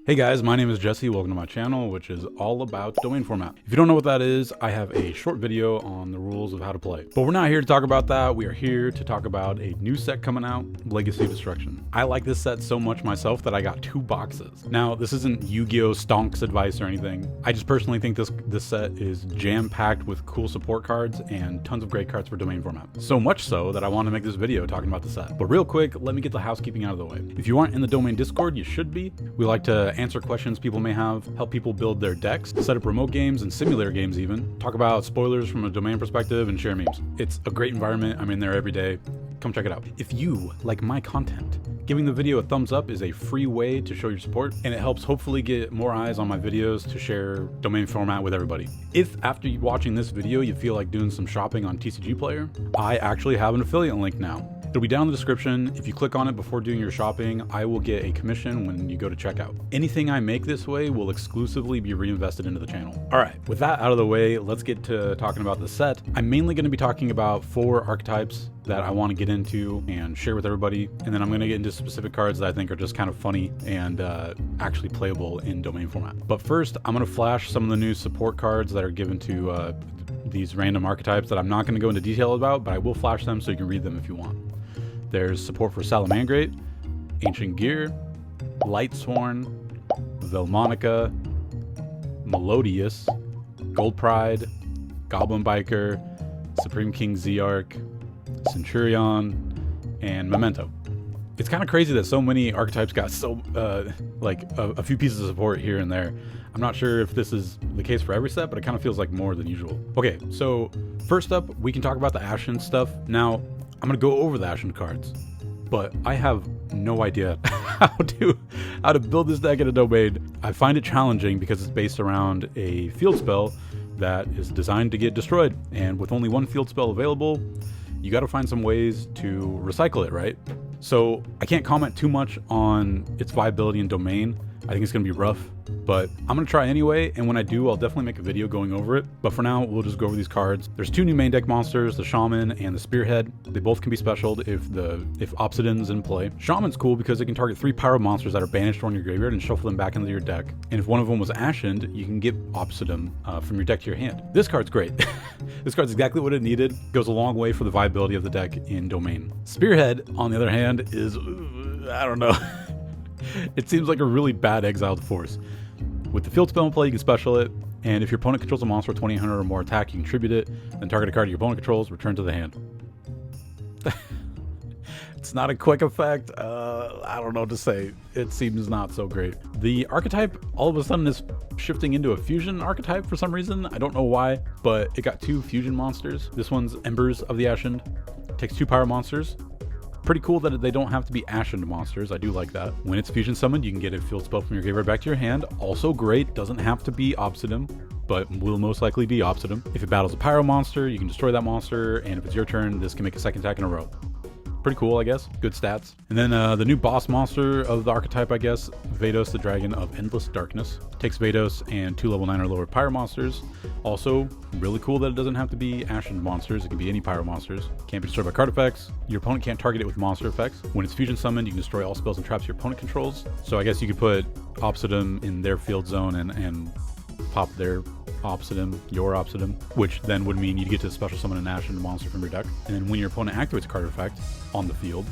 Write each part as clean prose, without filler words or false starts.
Hey guys, my name is Jesse. Welcome to my channel, which is all about domain format. If you don't know what that is, I have a short video on the rules of how to play. But we're not here to talk about that. We are here to talk about a new set coming out, Legacy of Destruction. I like this set so much myself that I got 2 boxes. Now, this isn't Yugioh stonks advice or anything. I just personally think this set is jam-packed with cool support cards and tons of great cards for domain format. So much so that I want to make this video talking about the set. But real quick, let me get the housekeeping out of the way. If you aren't in the domain Discord, you should be. We like to answer questions people may have, help people build their decks, set up remote games and simulator games even, talk about spoilers from a domain perspective, and share memes. It's a great environment. I'm in there every day. Come check it out. If you like my content, giving the video a thumbs up is a free way to show your support, and it helps hopefully get more eyes on my videos to share domain format with everybody. If after watching this video you feel like doing some shopping on TCG Player, I actually have an affiliate link now. It'll be down in the description. If you click on it before doing your shopping, I will get a commission when you go to checkout. Anything I make this way will exclusively be reinvested into the channel. All right, with that out of the way, let's get to talking about the set. I'm mainly going to be talking about 4 archetypes that I want to get into and share with everybody. And then I'm going to get into specific cards that I think are just kind of funny and actually playable in domain format. But first, I'm going to flash some of the new support cards that are given to these random archetypes that I'm not going to go into detail about, but I will flash them so you can read them if you want. There's support for Salamangreat, Ancient Gear, Lightsworn, Velmonica, Melodious, Gold Pride, Goblin Biker, Supreme King Zearch, Centurion, and Memento. It's kind of crazy that so many archetypes got so like a few pieces of support here and there. I'm not sure if this is the case for every set, but it kind of feels like more than usual. Okay, so first up, we can talk about the Ashened stuff. Now, I'm gonna go over the Ashened cards, but I have no idea how to build this deck in a domain. I find it challenging because it's based around a field spell that is designed to get destroyed, and with only 1 field spell available, you got to find some ways to recycle it, right? So I can't comment too much on its viability in domain. I think it's gonna be rough, but I'm gonna try anyway, and when I do, I'll definitely make a video going over it. But for now, we'll just go over these cards. There's 2 new main deck monsters, the Shaman and the Spearhead. They both can be specialed if Obsidian's in play. Shaman's cool because it can target 3 pyro monsters that are banished from your graveyard and shuffle them back into your deck. And if one of them was Ashened, you can get Obsidian from your deck to your hand. This card's great. This card's exactly what it needed. Goes a long way for the viability of the deck in domain. Spearhead, on the other hand, is, I don't know. It seems like a really bad exiled force. With the field spell in play, you can special it, and if your opponent controls a monster with 2800 or more attack, you contribute it, then target a card your opponent controls, return to the hand. It's not a quick effect. I don't know what to say. It seems not so great. The archetype all of a sudden is shifting into a fusion archetype for some reason. I don't know why, but it got 2 fusion monsters. This one's Embers of the Ashened. Takes 2 pyro monsters. Pretty cool that they don't have to be Ashened monsters. I do like that. When it's fusion summoned, you can get a field spell from your graveyard back to your hand. Also great, doesn't have to be Obsidian, but will most likely be Obsidian. If it battles a pyro monster, you can destroy that monster, and if it's your turn, this can make a 2nd attack in a row. Pretty cool, I guess. Good stats. And then the new boss monster of the archetype, I guess, Vados, the Dragon of Endless Darkness. Takes Vados and 2 level 9 or lower pyro monsters. Also, really cool that it doesn't have to be Ashened monsters. It can be any pyro monsters. Can't be destroyed by card effects. Your opponent can't target it with monster effects. When it's fusion summoned, you can destroy all spells and traps your opponent controls. So I guess you could put Obsidian in their field zone and pop their Obsidian, your Obsidian, which then would mean you'd get to special summon an Ashened monster from your deck. And then when your opponent activates a card effect on the field,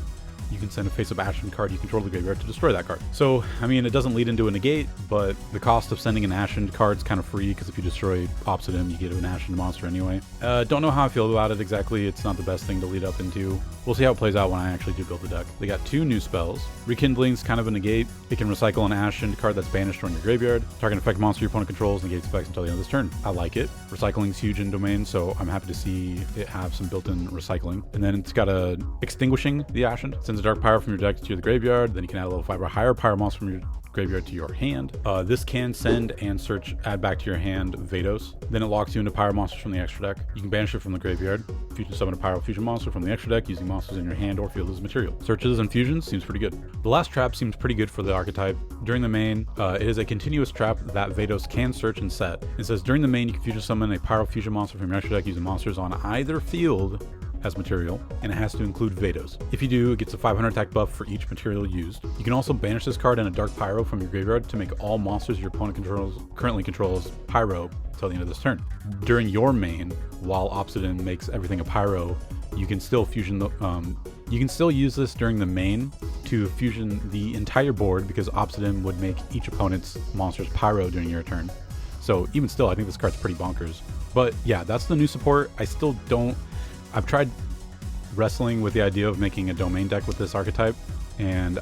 you can send a face-up Ashened card you control to the graveyard to destroy that card. So, I mean, it doesn't lead into a negate, but the cost of sending an Ashened card is kind of free, because if you destroy Obsidian, you get an Ashened monster anyway. Don't know how I feel about it exactly. It's not the best thing to lead up into. We'll see how it plays out when I actually do build the deck. They got 2 new spells. Rekindling's kind of a negate. It can recycle an Ashened card that's banished from your graveyard. Target effect monster your opponent controls negates effects until the end of this turn. I like it. Recycling's huge in domain, so I'm happy to see it have some built-in recycling. And then it's got a Extinguishing the Ashened. Sends a dark pyro from your deck to the graveyard. Then you can add a level 5 or higher pyro monster from your graveyard to your hand. This can send and search, add back to your hand Vados. Then it locks you into pyro monsters from the extra deck. You can banish it from the graveyard. Fusion summon a pyro fusion monster from the extra deck using monsters in your hand or field as material. Searches and fusions seems pretty good. The last trap seems pretty good for the archetype. During the main, it is a continuous trap that Vados can search and set. It says during the main, you can fusion summon a pyro fusion monster from your extra deck using monsters on either field as material, and it has to include Vados. If you do, it gets a 500 attack buff for each material used. You can also banish this card and a Dark Pyro from your graveyard to make all monsters your opponent currently controls Pyro till the end of this turn. During your main, while Obsidian makes everything a Pyro, you can still you can still use this during the main to fusion the entire board, because Obsidian would make each opponent's monsters Pyro during your turn. So even still, I think this card's pretty bonkers. But yeah, that's the new support. I've tried wrestling with the idea of making a domain deck with this archetype, and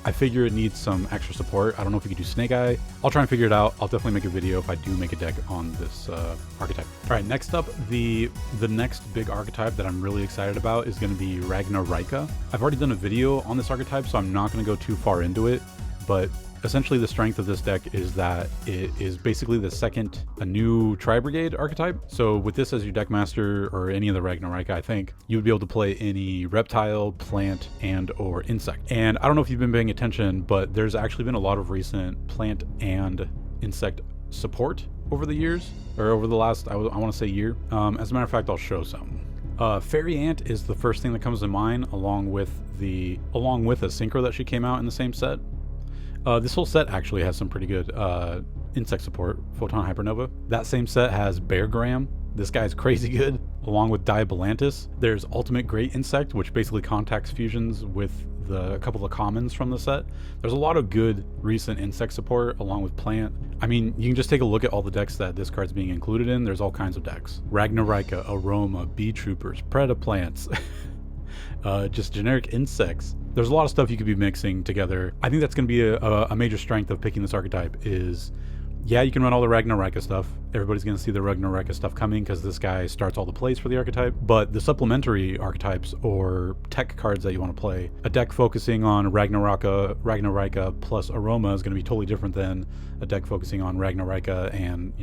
I figure it needs some extra support. I don't know if you could do Snake Eye. I'll try and figure it out. I'll definitely make a video if I do make a deck on this archetype. All right, next up, the next big archetype that I'm really excited about is going to be Ragnaraika. I've already done a video on this archetype, so I'm not going to go too far into it, but essentially the strength of this deck is that it is basically a new Tri-Brigade archetype. So with this as your deck master, or any of the Ragnaraika, I think you would be able to play any reptile, plant, and or insect. And I don't know if you've been paying attention, but there's actually been a lot of recent plant and insect support over the years, or over the last, I want to say year. As a matter of fact, I'll show some. Fairy Ant is the first thing that comes to mind, along with a Synchro that she came out in the same set. This whole set actually has some pretty good insect support. Photon Hypernova. That same set has Bear Graham. This guy's crazy good, along with Diabolantis. There's Ultimate Great Insect, which basically contacts fusions with a couple of commons from the set. There's a lot of good recent insect support, along with plant. I mean, you can just take a look at all the decks that this card's being included in. There's all kinds of decks. Ragnarika, Aroma, Bee Troopers, Predaplants. Just generic insects. There's a lot of stuff you could be mixing together. I think that's going to be a major strength of picking this archetype is, yeah, you can run all the Ragnarika stuff. Everybody's going to see the Ragnarika stuff coming because this guy starts all the plays for the archetype. But the supplementary archetypes or tech cards that you want to play, a deck focusing on Ragnarika plus Aroma is going to be totally different than a deck focusing on Ragnarika and,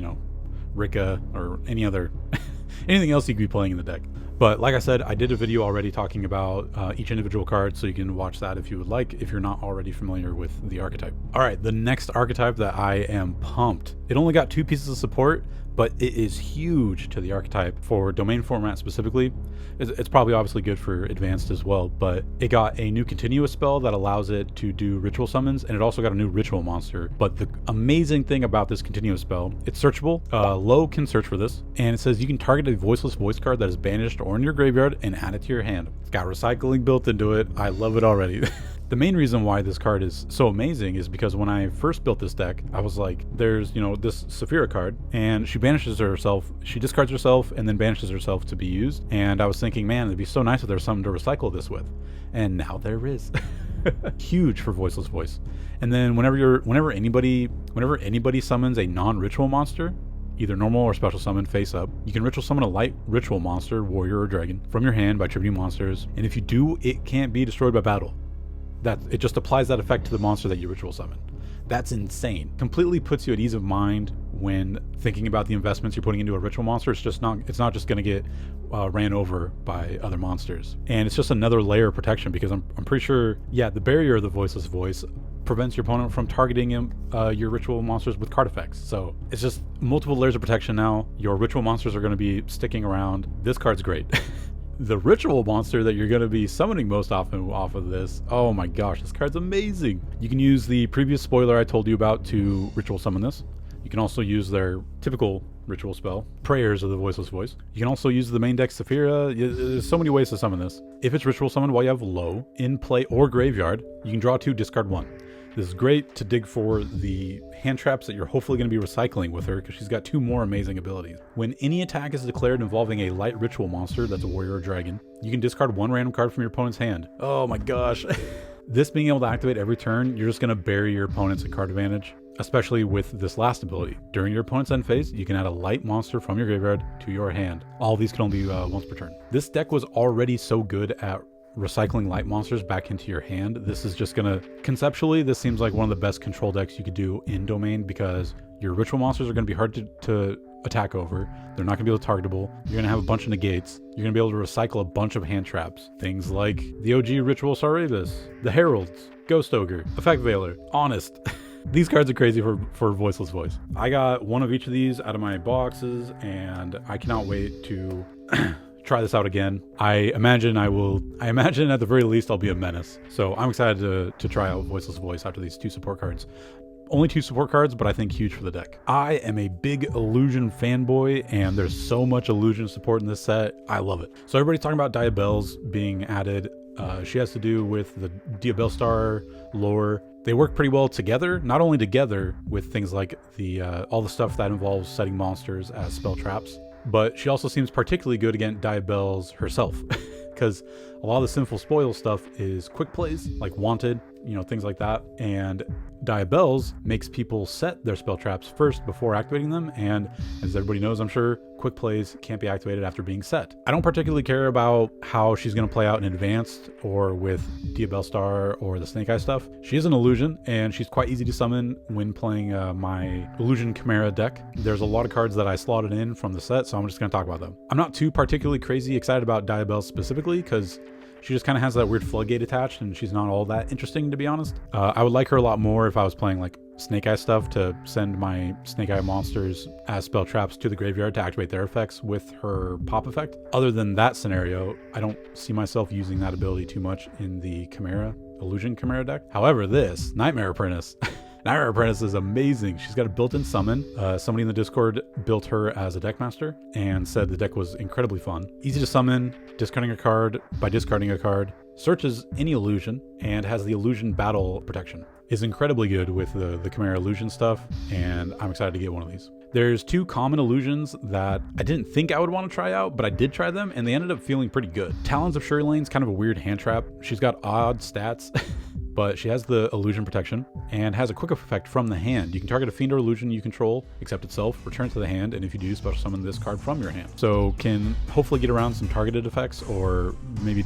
Rika or anything else you could be playing in the deck. But like I said, I did a video already talking about each individual card, so you can watch that if you would like, if you're not already familiar with the archetype. All right, the next archetype that I am pumped. It only got 2 pieces of support, but it is huge to the archetype for domain format specifically. It's probably obviously good for advanced as well, but it got a new continuous spell that allows it to do ritual summons, and it also got a new ritual monster. But the amazing thing about this continuous spell, it's searchable. Low can search for this, and it says you can target a Voiceless Voice card that is banished or in your graveyard and add it to your hand. It's got recycling built into it. I love it already. The main reason why this card is so amazing is because when I first built this deck, I was like, there's, this Saphira card, and she banishes herself, she discards herself, and then banishes herself to be used. And I was thinking, man, it'd be so nice if there's something to recycle this with. And now there is. Huge for Voiceless Voice. And then whenever anybody summons a non-ritual monster, either normal or special summon face up, you can ritual summon a light ritual monster, warrior or dragon, from your hand by tributing monsters. And if you do, it can't be destroyed by battle. It just applies that effect to the monster that you ritual summon. That's insane. Completely puts you at ease of mind when thinking about the investments you're putting into a ritual monster. It's not just going to get ran over by other monsters. And it's just another layer of protection, because I'm pretty sure, yeah, the barrier of the Voiceless Voice prevents your opponent from targeting your ritual monsters with card effects. So it's just multiple layers of protection now. Your ritual monsters are going to be sticking around. This card's great. The ritual monster that you're going to be summoning most often off of this, oh my gosh, this card's amazing. You can use the previous spoiler I told you about to ritual summon this. You can also use their typical ritual spell, Prayers of the Voiceless Voice. You can also use the main deck Saphira. There's so many ways to summon this. If it's ritual summoned while you have low, in play, or graveyard, you can draw 2, discard 1. This is great to dig for the hand traps that you're hopefully going to be recycling with her, because she's got 2 more amazing abilities. When any attack is declared involving a light ritual monster that's a warrior or dragon, you can discard 1 random card from your opponent's hand. Oh my gosh. This being able to activate every turn, you're just going to bury your opponents in card advantage, especially with this last ability. During your opponent's end phase, you can add a light monster from your graveyard to your hand. All these can only be once per turn. This deck was already so good at recycling light monsters back into your hand. This is just gonna, conceptually, this seems like one of the best control decks you could do in domain, because your ritual monsters are gonna be hard to attack over. They're not gonna be able to targetable. You're gonna have a bunch of negates. You're gonna be able to recycle a bunch of hand traps. Things like the OG Ritual Sarcophagus, the Heralds, Ghost Ogre, Effect Veiler, Honest. These cards are crazy for Voiceless Voice. I got one of each of these out of my boxes, and I cannot wait to try this out again. I imagine at the very least I'll be a menace. So I'm excited to try out Voiceless Voice after these 2 support cards. Only 2 support cards, but I think huge for the deck. I am a big illusion fanboy, and there's so much illusion support in this set. I love it. So everybody's talking about Diabelle's being added. She has to do with the Diabelle Star lore. They work pretty well together, not only together with things like the all the stuff that involves setting monsters as spell traps, but she also seems particularly good against Diabelle's herself, because a lot of the Sinful Spoil stuff is quick plays, like Wanted, things like that. And Diabelle's makes people set their spell traps first before activating them, and as everybody knows, I'm sure, quick plays can't be activated after being set. I don't particularly care about how she's going to play out in Advanced or with Diabelle Star or the Snake Eye stuff. She is an illusion, and she's quite easy to summon when playing my Illusion Chimera deck. There's a lot of cards that I slotted in from the set, so I'm just going to talk about them. I'm not too particularly crazy excited about Diabelle specifically, because she just kind of has that weird floodgate attached, and she's not all that interesting, to be honest. I would like her a lot more if I was playing like Snake Eye stuff to send my Snake Eye monsters as spell traps to the graveyard to activate their effects with her pop effect. Other than that scenario, I don't see myself using that ability too much in the Illusion Chimera deck. However, this Nightmare Apprentice Nightmare Apprentice is amazing. She's got a built-in summon. Somebody in the Discord built her as a deck master and said the deck was incredibly fun. Easy to summon, discarding a card by discarding a card, searches any illusion, and has the illusion battle protection. Is incredibly good with the Chimera illusion stuff, and I'm excited to get one of these. There's 2 common illusions that I didn't think I would want to try out, but I did try them, and they ended up feeling pretty good. Talons of Shuri Lane's kind of a weird hand trap. She's got odd stats, but she has the illusion protection and has a quick effect from the hand. You can target a fiend or illusion you control, except itself, return to the hand, and if you do, special summon this card from your hand. So can hopefully get around some targeted effects, or maybe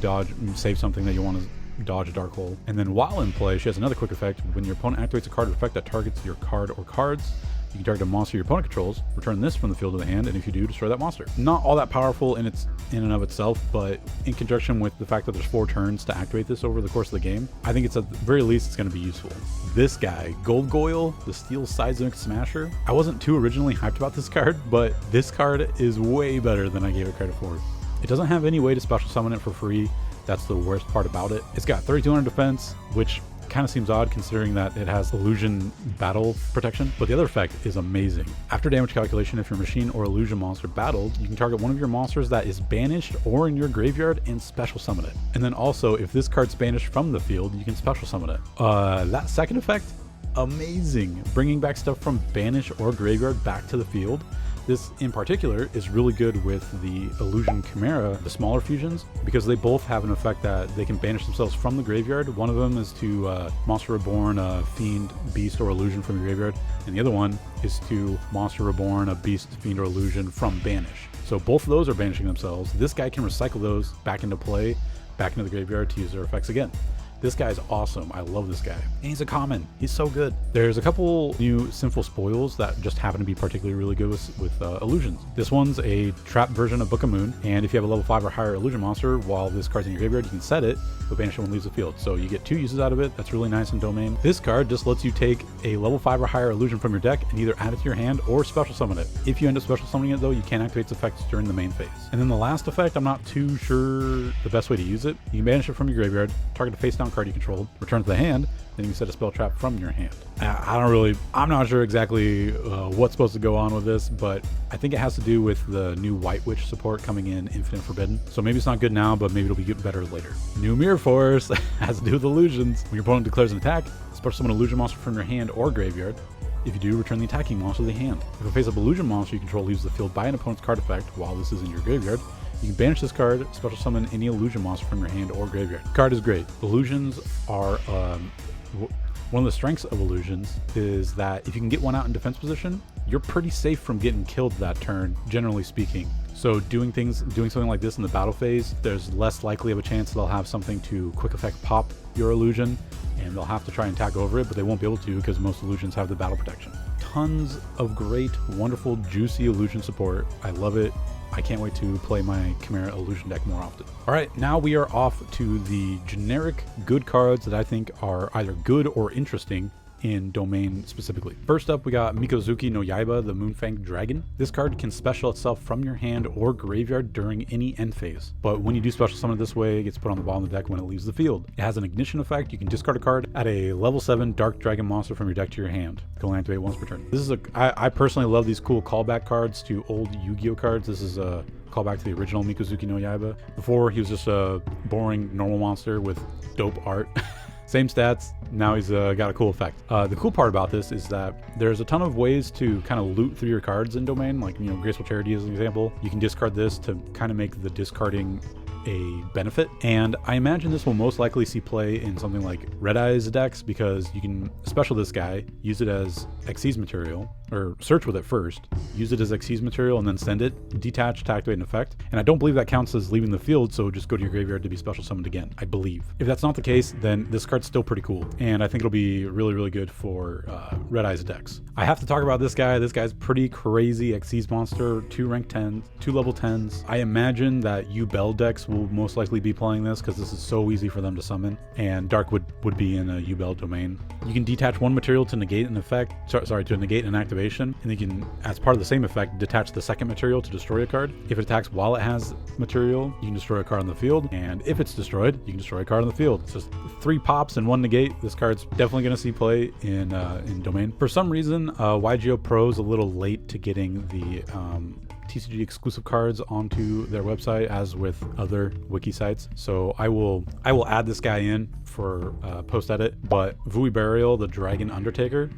save something that you want to dodge a dark hole. And then while in play, she has another quick effect. When your opponent activates a card or effect that targets your card or cards, you can target a monster your opponent controls, return this from the field to the hand, and if you do, destroy that monster. Not all that powerful in and of itself, but in conjunction with the fact that there's 4 turns to activate this over the course of the game, I think it's at the very least it's going to be useful. This guy, Gold Goyle, the Steel Seismic Smasher. I wasn't too originally hyped about this card, but this card is way better than I gave it credit for. It doesn't have any way to special summon it for free. That's the worst part about it. It's got 3200 defense, which kind of seems odd considering that it has illusion battle protection, but the other effect is amazing. After damage calculation, if your machine or illusion monster battled, you can target one of your monsters that is banished or in your graveyard and special summon it. And then also, if this card's banished from the field, you can special summon it. That second effect, amazing. Bringing back stuff from banish or graveyard back to the field. This in particular is really good with the Illusion Chimera, the smaller fusions, because they both have an effect that they can banish themselves from the graveyard. One of them is to Monster Reborn a Fiend, Beast, or Illusion from your graveyard, and the other one is to Monster Reborn a Beast, Fiend, or Illusion from Banish. So both of those are banishing themselves. This guy can recycle those back into play, back into the graveyard to use their effects again. This guy's awesome. I love this guy. And he's a common. He's so good. There's a couple new Sinful Spoils that just happen to be particularly really good with illusions. This one's a trap version of Book of Moon, and if you have a level 5 or higher illusion monster, while this card's in your graveyard, you can set it, but banish it when it leaves the field. So you get 2 uses out of it. That's really nice in Domain. This card just lets you take a level 5 or higher illusion from your deck and either add it to your hand or special summon it. If you end up special summoning it though, you can't activate its effects during the main phase. And then the last effect, I'm not too sure the best way to use it. You can banish it from your graveyard, target a face down card you control, return to the hand, then you can set a spell trap from your hand. I'm not sure exactly what's supposed to go on with this, but I think it has to do with the new White Witch support coming in Infinite Forbidden. So maybe it's not good now, but maybe it'll be better later. New Mirror Force has to do with illusions. When your opponent declares an attack, special summon an illusion monster from your hand or graveyard. If you do, return the attacking monster to the hand. If a face-up illusion monster you control leaves the field by an opponent's card effect while this is in your graveyard, you can banish this card, special summon any illusion monster from your hand or graveyard. The card is great. Illusions are one of the strengths of illusions is that if you can get one out in defense position, you're pretty safe from getting killed that turn, generally speaking. So doing something like this in the battle phase, there's less likely of a chance they'll have something to quick effect pop your illusion, and they'll have to try and tag over it, but they won't be able to because most illusions have the battle protection. Tons of great, wonderful, juicy illusion support. I love it. I can't wait to play my Chimera Illusion deck more often. All right, now we are off to the generic good cards that I think are either good or interesting in Domain specifically. First up, we got Mikozuki no Yaiba, the Moonfang Dragon. This card can special itself from your hand or graveyard during any end phase, but when you do special summon it this way, it gets put on the bottom of the deck when it leaves the field. It has an ignition effect. You can discard a card, add a level 7 Dark Dragon monster from your deck to your hand. It can only activate once per turn. This is I personally love these cool callback cards to old Yu-Gi-Oh cards. This is a callback to the original Mikozuki no Yaiba. Before, he was just a boring normal monster with dope art. Same stats, now he's got a cool effect. The cool part about this is that there's a ton of ways to kind of loot through your cards in Domain, like, you know, Graceful Charity as an example. You can discard this to kind of make the discarding a benefit, and I imagine this will most likely see play in something like Red Eyes decks, because you can special this guy, use it as Xyz material, or search with it first, use it as Xyz material, and then send it, detach to activate an effect. And I don't believe that counts as leaving the field, so just go to your graveyard to be special summoned again, I believe. If that's not the case, then this card's still pretty cool, and I think it'll be really, really good for Red Eyes decks. I have to talk about this guy. This guy's pretty crazy Xyz monster, 2 rank 10s, 2 level 10s. I imagine that Yubel decks will most likely be playing this because this is so easy for them to summon, and Dark would be in a Yubel domain. You can detach 1 material to negate an effect, to negate an activation, and you can, as part of the same effect, detach the 2nd material to destroy a card. If it attacks while it has material, you can destroy a card on the field, and if it's destroyed, you can destroy a card on the field. It's just 3 pops and 1 negate. This card's definitely going to see play in Domain. For some reason, Yugioh Pro's a little late to getting the TCG exclusive cards onto their website, as with other wiki sites. So I will add this guy in for post edit. But Vui Burial, the Dragon Undertaker,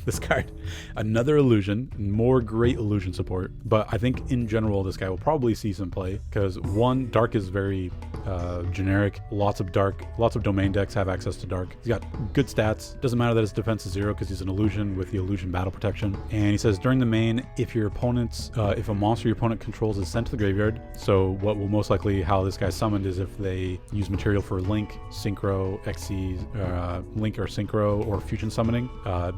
this card, another illusion, more great illusion support. But I think in general this guy will probably see some play because, one, Dark is very generic. Lots of Domain decks have access to Dark. He's got good stats. Doesn't matter that his defense is 0 because he's an illusion with the illusion battle protection. And he says during the main, if a monster your opponent controls is sent to the graveyard. So what will most likely how this guy's summoned is if they use material for Link, Synchro, Xyz, Link or Synchro, or Fusion summoning.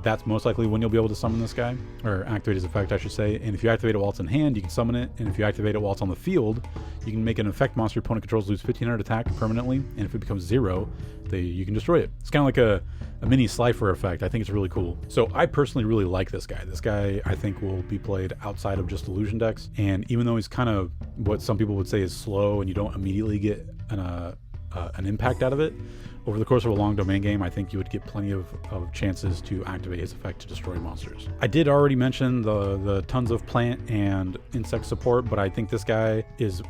That's most likely when you'll be able to summon this guy, or activate his effect, I should say. And if you activate it while it's in hand, you can summon it. And if you activate it while it's on the field, you can make an effect monster your opponent controls lose 1500 attack permanently, and if it becomes 0, you can destroy it. It's kind of like a mini Slifer effect. I think it's really cool. So I personally really like this guy. This guy I think will be played outside of just illusion decks, and even though he's kind of what some people would say is slow and you don't immediately get an impact out of it, over the course of a long Domain game, I think you would get plenty of chances to activate his effect to destroy monsters. I did already mention the tons of plant and insect support, but I think this guy is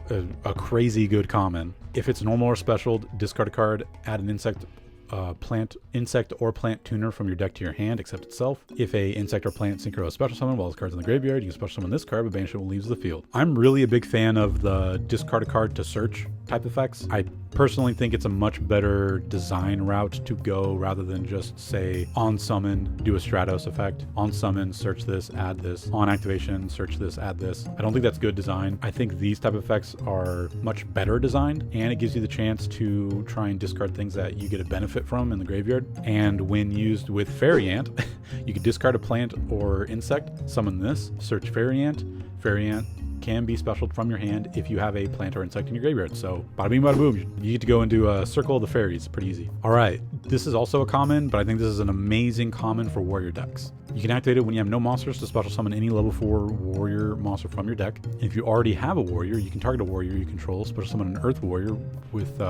a crazy good common. If it's normal or special, discard a card, add an insect or plant tuner from your deck to your hand, except itself. If a insect or plant synchro is special summon while this card's in the graveyard, you can special summon this card, but banish it when it leaves the field. I'm really a big fan of the discard a card to search type effects. I personally think it's a much better design route to go rather than just say on summon, do a Stratos effect, on summon, search this, add this, on activation, search this, add this. I don't think that's good design. I think these type of effects are much better designed, and it gives you the chance to try and discard things that you get a benefit from in the graveyard. And when used with Fairy Ant, you can discard a plant or insect, summon this, search Fairy Ant. Fairy Ant can be specialed from your hand if you have a plant or insect in your graveyard. So bada bing bada boom, you get to go into a Circle of the Fairies. Pretty easy. All right, this is also a common, but I think this is an amazing common for warrior decks. You can activate it when you have no monsters to special summon any level 4 warrior monster from your deck. If you already have a warrior, you can target a warrior you control, special summon an earth warrior with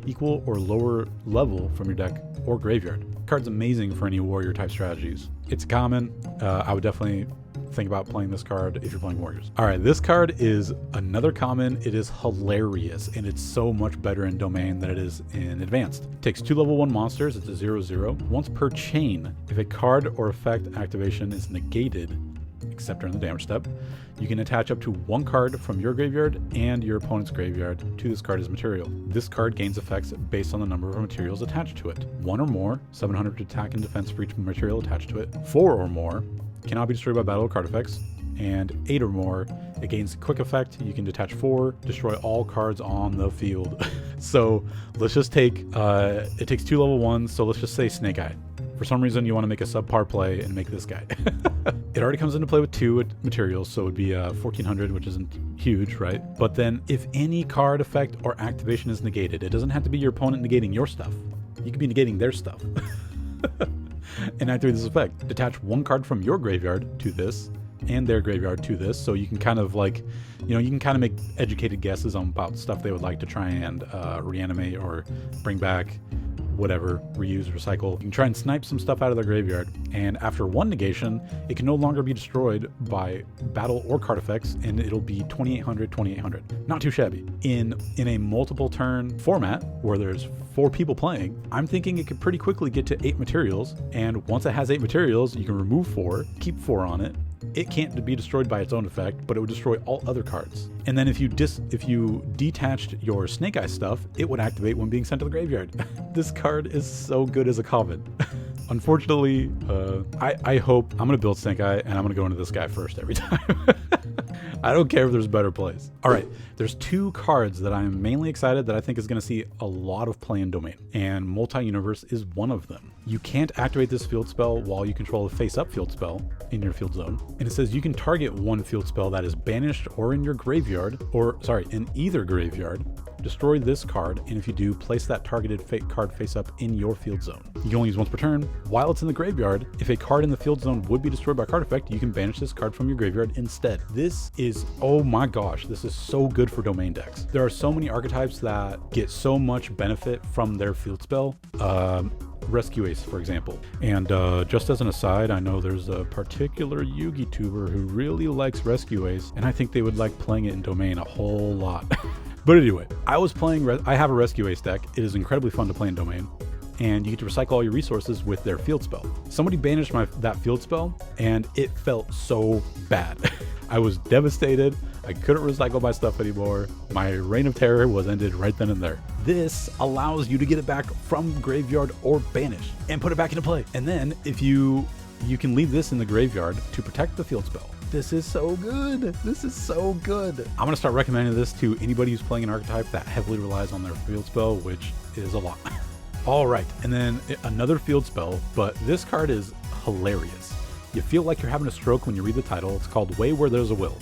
equal or lower level from your deck or graveyard. The card's amazing for any warrior type strategies. It's common. I would definitely think about playing this card if you're playing warriors. All right, this card is another common. It is hilarious, and it's so much better in Domain than it is in Advanced. It takes 2 level 1 monsters. It's a 0/0. Once per chain, if a card or effect activation is negated, except during the damage step, you can attach up to 1 card from your graveyard and your opponent's graveyard to this card as material. This card gains effects based on the number of materials attached to it. 1 or more, 700 attack and defense for each material attached to it. 4 or more, cannot be destroyed by battle or card effects. And 8 or more, it gains a quick effect. You can detach 4, destroy all cards on the field. So let's just take, it takes 2 level 1s, so let's just say Snake Eye. For some reason, you want to make a subpar play and make this guy. It already comes into play with 2 materials, so it would be 1400, which isn't huge, right? But then if any card effect or activation is negated, it doesn't have to be your opponent negating your stuff. You could be negating their stuff. and activate this effect. Detach one card from your graveyard to this, and their graveyard to this, so you can kind of like, you can kind of make educated guesses on about stuff they would like to try and reanimate or bring back, whatever, reuse, recycle. You can try and snipe some stuff out of their graveyard, and after one negation, it can no longer be destroyed by battle or card effects, and it'll be 2800, 2800. Not too shabby. In a multiple turn format where there's 4 people playing, I'm thinking it could pretty quickly get to 8 materials, and once it has 8 materials, you can remove 4, keep 4 on it. It can't be destroyed by its own effect, but it would destroy all other cards. And then if you detached your Snake Eye stuff, it would activate when being sent to the graveyard. This card is so good as a common. Unfortunately, I hope I'm going to build Snake Eye, and I'm going to go into this guy first every time. I don't care if there's better plays. All right, there's 2 cards that I'm mainly excited that I think is going to see a lot of play in Domain, and Multi-Universe is one of them. You can't activate this field spell while you control a face-up field spell in your field zone. And it says you can target one field spell that is banished or in your graveyard, in either graveyard. Destroy this card, and if you do, place that targeted card face up in your field zone. You can only use once per turn. While it's in the graveyard, if a card in the field zone would be destroyed by card effect, you can banish this card from your graveyard instead. This is, oh my gosh, this is so good for Domain decks. There are so many archetypes that get so much benefit from their field spell. Rescue Ace, for example. And just as an aside, I know there's a particular Yugi tuber who really likes Rescue Ace, and I think they would like playing it in Domain a whole lot. But anyway, I have a Rescue Ace deck. It is incredibly fun to play in Domain, and you get to recycle all your resources with their field spell. Somebody banished that field spell, and it felt so bad. I was devastated. I couldn't recycle my stuff anymore. My reign of terror was ended right then and there. This allows you to get it back from graveyard or banish and put it back into play. And then if you can leave this in the graveyard to protect the field spell. This is so good. This is so good. I'm going to start recommending this to anybody who's playing an archetype that heavily relies on their field spell, which is a lot. All right, and then another field spell, but this card is hilarious. You feel like you're having a stroke when you read the title. It's called Way Where There's a Will.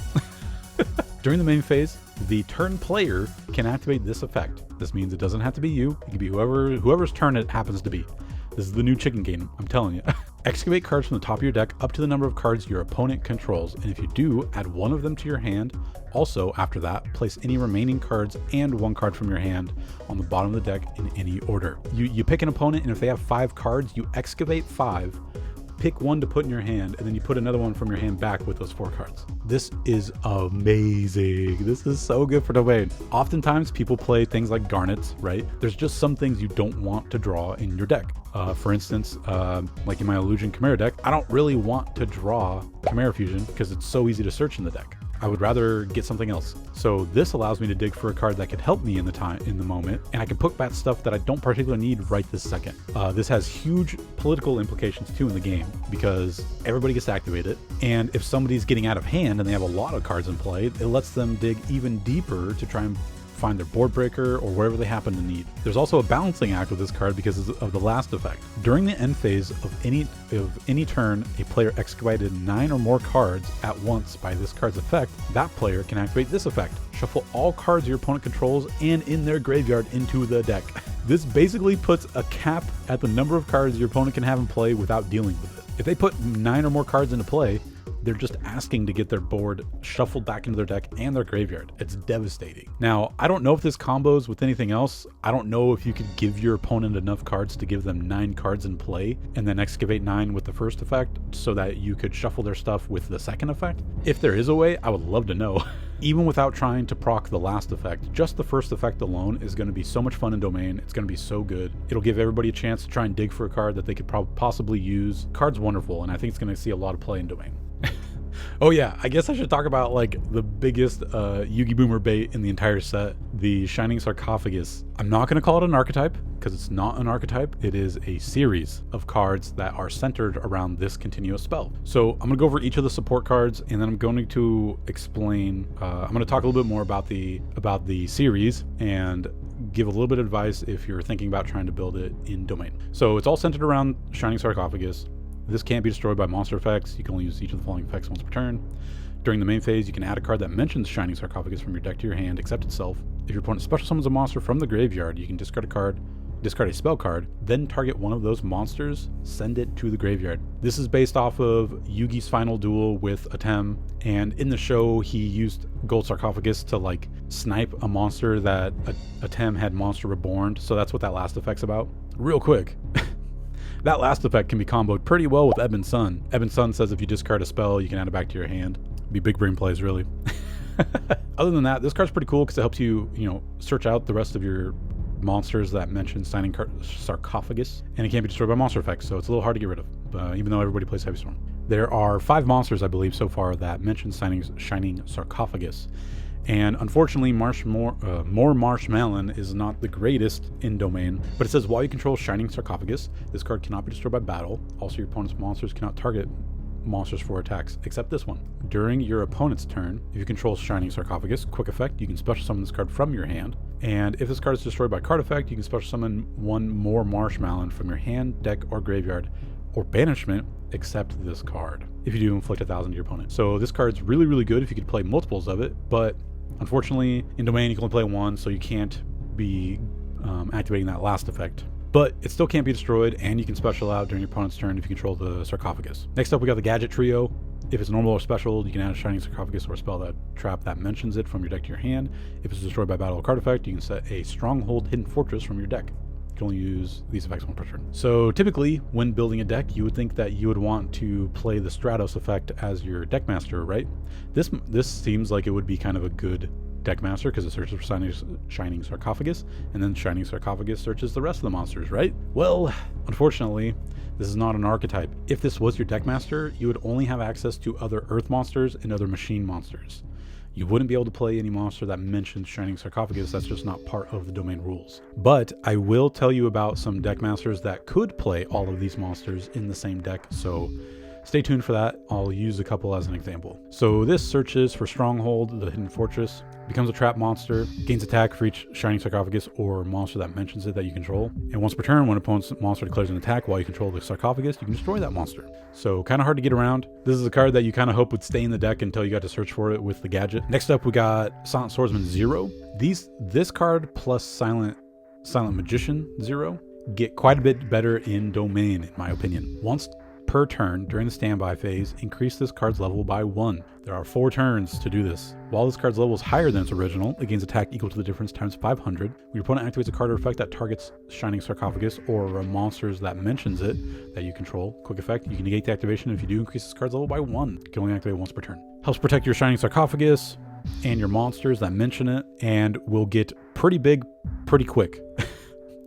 During the main phase, the turn player can activate this effect. This means it doesn't have to be you. It can be whoever's turn it happens to be. This is the new chicken game, I'm telling you. Excavate cards from the top of your deck up to the number of cards your opponent controls, and if you do, add one of them to your hand. Also, after that, place any remaining cards and one card from your hand on the bottom of the deck in any order. You pick an opponent, and if they have 5 cards, you excavate 5, pick one to put in your hand, and then you put another one from your hand back with those 4 cards. This is amazing. This is so good for Domain. Oftentimes people play things like Garnets, right? There's just some things you don't want to draw in your deck. For instance, like in my Illusion Chimera deck, I don't really want to draw Chimera Fusion because it's so easy to search in the deck. I would rather get something else. So this allows me to dig for a card that could help me in the moment, and I can put back stuff that I don't particularly need right this second. This has huge political implications too in the game because everybody gets to activate it, and if somebody's getting out of hand and they have a lot of cards in play, it lets them dig even deeper to try and find their board breaker or wherever they happen to need. There's also a balancing act with this card because of the last effect. During the end phase of any turn, a player excavated 9 or more cards at once by this card's effect. That player can activate this effect. Shuffle all cards your opponent controls and in their graveyard into the deck. This basically puts a cap at the number of cards your opponent can have in play without dealing with it. If they put 9 or more cards into play, they're just asking to get their board shuffled back into their deck and their graveyard. It's devastating. Now, I don't know if this combos with anything else. I don't know if you could give your opponent enough cards to give them 9 cards in play and then excavate 9 with the first effect so that you could shuffle their stuff with the second effect. If there is a way, I would love to know. Even without trying to proc the last effect, just the first effect alone is going to be so much fun in Domain. It's going to be so good. It'll give everybody a chance to try and dig for a card that they could possibly use. Card's wonderful, and I think it's going to see a lot of play in Domain. Oh yeah, I guess I should talk about like the biggest Yugi Boomer bait in the entire set, the Shining Sarcophagus. I'm not going to call it an archetype because it's not an archetype. It is a series of cards that are centered around this continuous spell. So I'm going to go over each of the support cards, and then I'm going to explain. I'm going to talk a little bit more about the series and give a little bit of advice if you're thinking about trying to build it in Domain. So it's all centered around Shining Sarcophagus. This can't be destroyed by monster effects. You can only use each of the following effects once per turn. During the main phase, you can add a card that mentions Shining Sarcophagus from your deck to your hand, except itself. If your opponent special summons a monster from the graveyard, you can discard a card discard a spell card, then target one of those monsters, send it to the graveyard. This is based off of Yugioh's final duel with Atem, and in the show he used Gold Sarcophagus to like snipe a monster that Atem had Monster Reborn, so that's what that last effect's about. Real quick, that last effect can be comboed pretty well with Ebon's Sun. Ebon's Sun says if you discard a spell, you can add it back to your hand. Be big brain plays, really. Other than that, this card's pretty cool because it helps you, search out the rest of your monsters that mention Shining Sarcophagus, and it can't be destroyed by monster effects, so it's a little hard to get rid of, even though everybody plays Heavy Storm. There are 5 monsters, I believe, so far that mention Shining Sarcophagus, and unfortunately, More Marshmallow is not the greatest in Domain, but it says while you control Shining Sarcophagus, this card cannot be destroyed by battle. Also, your opponent's monsters cannot target monsters for attacks, except this one. During your opponent's turn, if you control Shining Sarcophagus, quick effect, you can special summon this card from your hand, and if this card is destroyed by card effect, you can special summon one More Marshmallow from your hand, deck, or graveyard, or banishment, except this card, if you do inflict 1,000 to your opponent. So this card's really, really good if you could play multiples of it, but unfortunately, in Domain, you can only play one, so you can't be activating that last effect. But it still can't be destroyed, and you can special out during your opponent's turn if you control the Sarcophagus. Next up, we got the Gadget Trio. If it's normal or special, you can add a Shining Sarcophagus or a spell that trap that mentions it from your deck to your hand. If it's destroyed by battle or card effect, you can set a Stronghold Hidden Fortress from your deck. You can only use these effects one per turn. So typically, when building a deck, you would think that you would want to play the Stratos effect as your deck master, right? This seems like it would be kind of a good deck master because it searches for Shining Sarcophagus, and then Shining Sarcophagus searches the rest of the monsters, right? Well, unfortunately, this is not an archetype. If this was your deck master, you would only have access to other earth monsters and other machine monsters. You wouldn't be able to play any monster that mentions Shining Sarcophagus. That's just not part of the Domain rules. But I will tell you about some deck masters that could play all of these monsters in the same deck, so stay tuned for that. I'll use a couple as an example. So this searches for Stronghold, the Hidden Fortress, becomes a trap monster, gains attack for each Shining Sarcophagus or monster that mentions it that you control, and once per turn, when opponent's monster declares an attack while you control the Sarcophagus, you can destroy that monster. So kind of hard to get around. This is a card that you kind of hope would stay in the deck until you got to search for it with the gadget. Next up, we got Silent Swordsman 0. This card plus Silent Magician 0 get quite a bit better in Domain, in my opinion. Once per turn during the standby phase, increase this card's level by 1. There are 4 turns to do this. While this card's level is higher than its original, it gains attack equal to the difference times 500. When your opponent activates a card or effect that targets Shining Sarcophagus or monsters that mentions it that you control, quick effect, you can negate the activation. If you do increase this card's level by 1, you can only activate once per turn. Helps protect your Shining Sarcophagus and your monsters that mention it, and will get pretty big pretty quick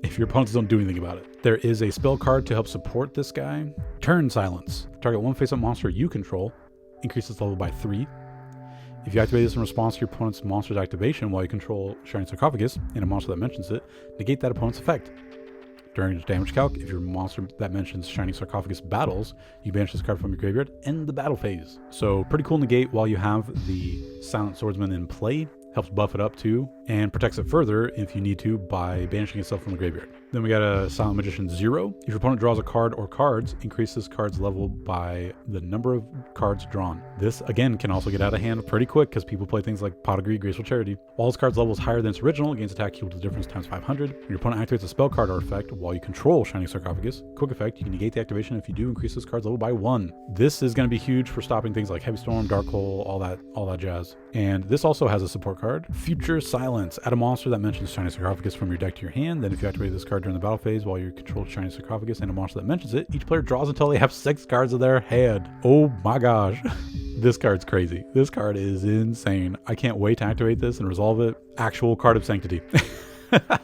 if your opponents don't do anything about it. There is a spell card to help support this guy. Turn Silence. Target one face-up monster you control. Increase its level by 3. If you activate this in response to your opponent's monster's activation while you control Shining Sarcophagus and a monster that mentions it, negate that opponent's effect. During the damage calc, if your monster that mentions Shining Sarcophagus battles, you banish this card from your graveyard, end the battle phase. So pretty cool negate while you have the Silent Swordsman in play. Helps buff it up too, and protects it further if you need to by banishing itself from the graveyard. Then we got a Silent Magician 0. If your opponent draws a card or cards, increase this card's level by the number of cards drawn. This, again, can also get out of hand pretty quick because people play things like Pot of Greed, Graceful Charity. While this card's level is higher than its original, it gains attack equal to the difference times 500. When your opponent activates a spell card or effect while you control Shining Sarcophagus, quick effect, you can negate the activation if you do increase this card's level by 1. This is going to be huge for stopping things like Heavy Storm, Dark Hole, all that jazz. And this also has a support card, Future Silence. Add a monster that mentions Shining Sarcophagus from your deck to your hand. Then if you activate this card during the battle phase while you control Shining Sarcophagus and a monster that mentions it, each player draws until they have 6 cards in their hand. Oh my gosh. This card's crazy. This card is insane. I can't wait to activate this and resolve it. Actual Card of Sanctity.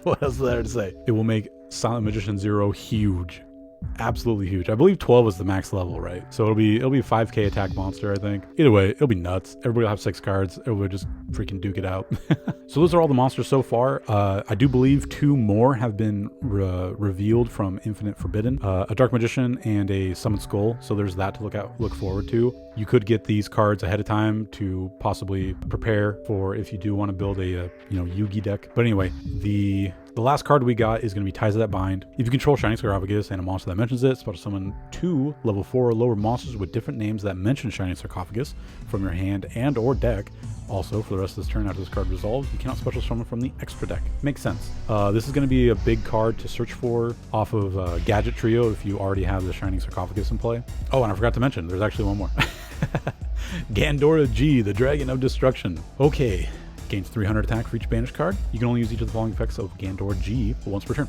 What else is there to say? It will make Silent Magician 0 huge. Absolutely huge. I believe 12 is the max level, right? So it'll be 5k attack monster, I think. Either way, it'll be nuts. Everybody will have 6 cards. Everybody will just freaking duke it out. So those are all the monsters so far. I do believe 2 more have been revealed from Infinite Forbidden. A Dark Magician and a Summoned Skull. So there's that to look forward to. You could get these cards ahead of time to possibly prepare for if you do want to build a Yugi deck. But anyway, the last card we got is going to be Ties of That Bind. If you control Shining Sarcophagus and a monster that mentions it, special summon 2 level 4 or lower monsters with different names that mention Shining Sarcophagus from your hand and or deck. Also, for the the rest of this turn after this card resolves, you cannot special summon from the extra deck. Makes sense. This is going to be a big card to search for off of Gadget Trio if you already have the Shining Sarcophagus in play. Oh, and I forgot to mention, there's actually one more. Gandora G, the Dragon of Destruction. Okay, gains 300 attack for each banished card. You can only use each of the following effects of Gandora G once per turn.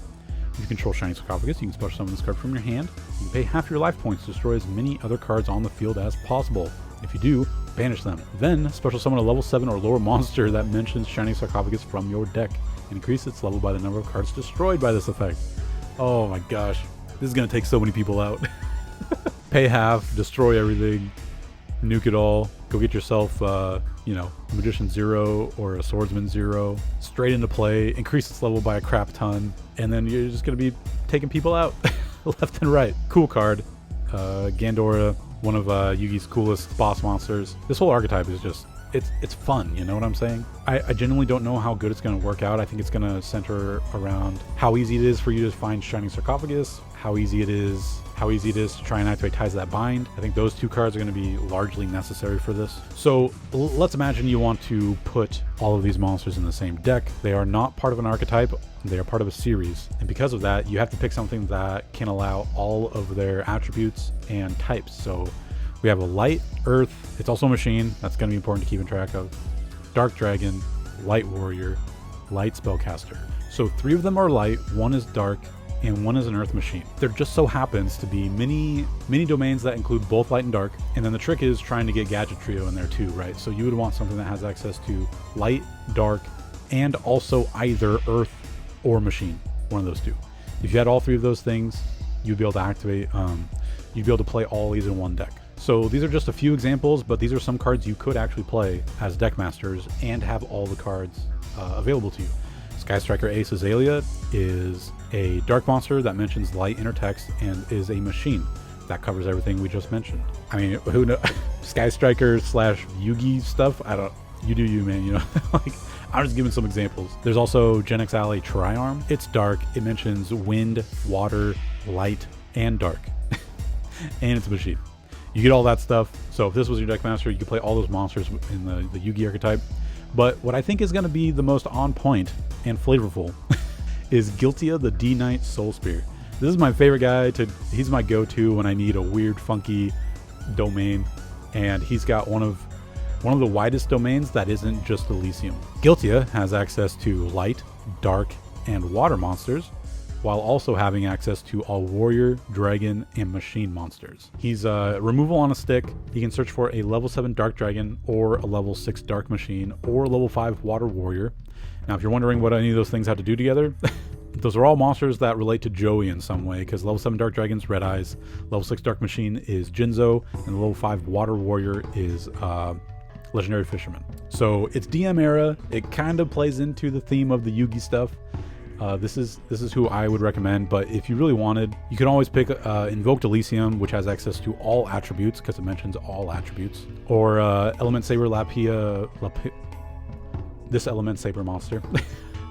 If you control Shining Sarcophagus, you can special summon this card from your hand. You can pay half your life points to destroy as many other cards on the field as possible. If you do, banish them. Then, special summon a level 7 or lower monster that mentions Shining Sarcophagus from your deck, and increase its level by the number of cards destroyed by this effect. Oh my gosh, this is going to take so many people out. Pay half, destroy everything, nuke it all, go get yourself, Magician 0 or a Swordsman 0, straight into play, increase its level by a crap ton, and then you're just going to be taking people out left and right. Cool card. Gandora, one of Yugi's coolest boss monsters. This whole archetype is just, it's fun, you know what I'm saying? I genuinely don't know how good it's going to work out. I think it's going to center around how easy it is for you to find Shining Sarcophagus, how easy it is to try and activate Ties That Bind. I think those two cards are going to be largely necessary for this. So let's imagine you want to put all of these monsters in the same deck. They are not part of an archetype, they are part of a series. And because of that, you have to pick something that can allow all of their attributes and types. So we have a Light, Earth, it's also a Machine, that's going to be important to keep in track of, Dark Dragon, Light Warrior, Light Spellcaster. So 3 of them are Light, 1 is Dark, and 1 is an Earth Machine. There just so happens to be many domains that include both Light and Dark, and then the trick is trying to get Gadget Trio in there too, right? So you would want something that has access to Light, Dark, and also either Earth or Machine, one of those two. If you had all 3 of those things, you'd be able to activate, you'd be able to play all these in one deck. So these are just a few examples, but these are some cards you could actually play as deck masters and have all the cards available to you. Sky Striker Ace Azalea is a dark monster that mentions light inner text and is a machine that covers everything we just mentioned. I mean, who knows? Sky Striker / Yugi stuff, you do you, man, you know? Like, I'm just giving some examples. There's also Gen X Ally Triarm. It's dark, it mentions wind, water, light, and dark. And it's a machine. You get all that stuff. So if this was your deck master, you could play all those monsters in the Yugi archetype. But what I think is going to be the most on point and flavorful is Giltia the D-Knight Soul Spear. This is my favorite guy. He's my go-to when I need a weird, funky domain, and he's got one of the widest domains that isn't just Elysium. Giltia has access to light, dark, and water monsters, while also having access to all warrior, dragon, and machine monsters. He's removal on a stick. He can search for a level 7 dark dragon or a level 6 dark machine or a level 5 water warrior. Now, if you're wondering what any of those things have to do together, those are all monsters that relate to Joey in some way, because level 7 dark dragon's Red Eyes, level 6 dark machine is Jinzo, and the level 5 water warrior is Legendary Fisherman. So it's DM era. It kind of plays into the theme of the Yugi stuff. This is who I would recommend, but if you really wanted, you can always pick Invoked Elysium, which has access to all attributes because it mentions all attributes, or Element Saber this Element Saber monster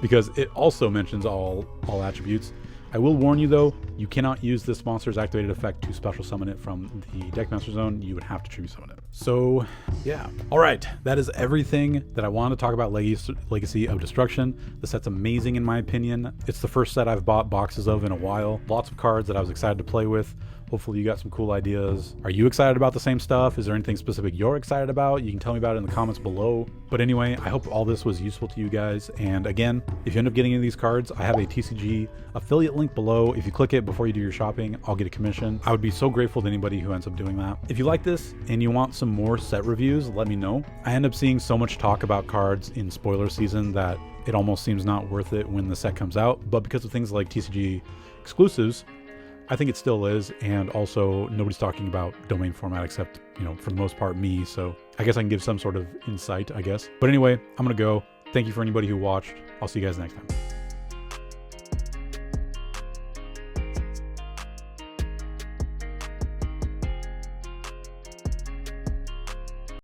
because it also mentions all attributes. I will warn you though, you cannot use this monster's activated effect to special summon it from the Deckmaster Zone. You would have to tribute summon it. So yeah. Alright, that is everything that I wanted to talk about Legacy of Destruction. The set's amazing in my opinion. It's the first set I've bought boxes of in a while. Lots of cards that I was excited to play with. Hopefully you got some cool ideas. Are you excited about the same stuff? Is there anything specific you're excited about? You can tell me about it in the comments below. But anyway, I hope all this was useful to you guys. And again, if you end up getting any of these cards, I have a TCG affiliate link below. If you click it before you do your shopping, I'll get a commission. I would be so grateful to anybody who ends up doing that. If you like this and you want some more set reviews, let me know. I end up seeing so much talk about cards in spoiler season that it almost seems not worth it when the set comes out. But because of things like TCG exclusives, I think it still is, and also nobody's talking about domain format except, for the most part, me, so I guess I can give some sort of insight, I guess. But anyway, I'm gonna go. Thank you for anybody who watched. I'll see you guys next time.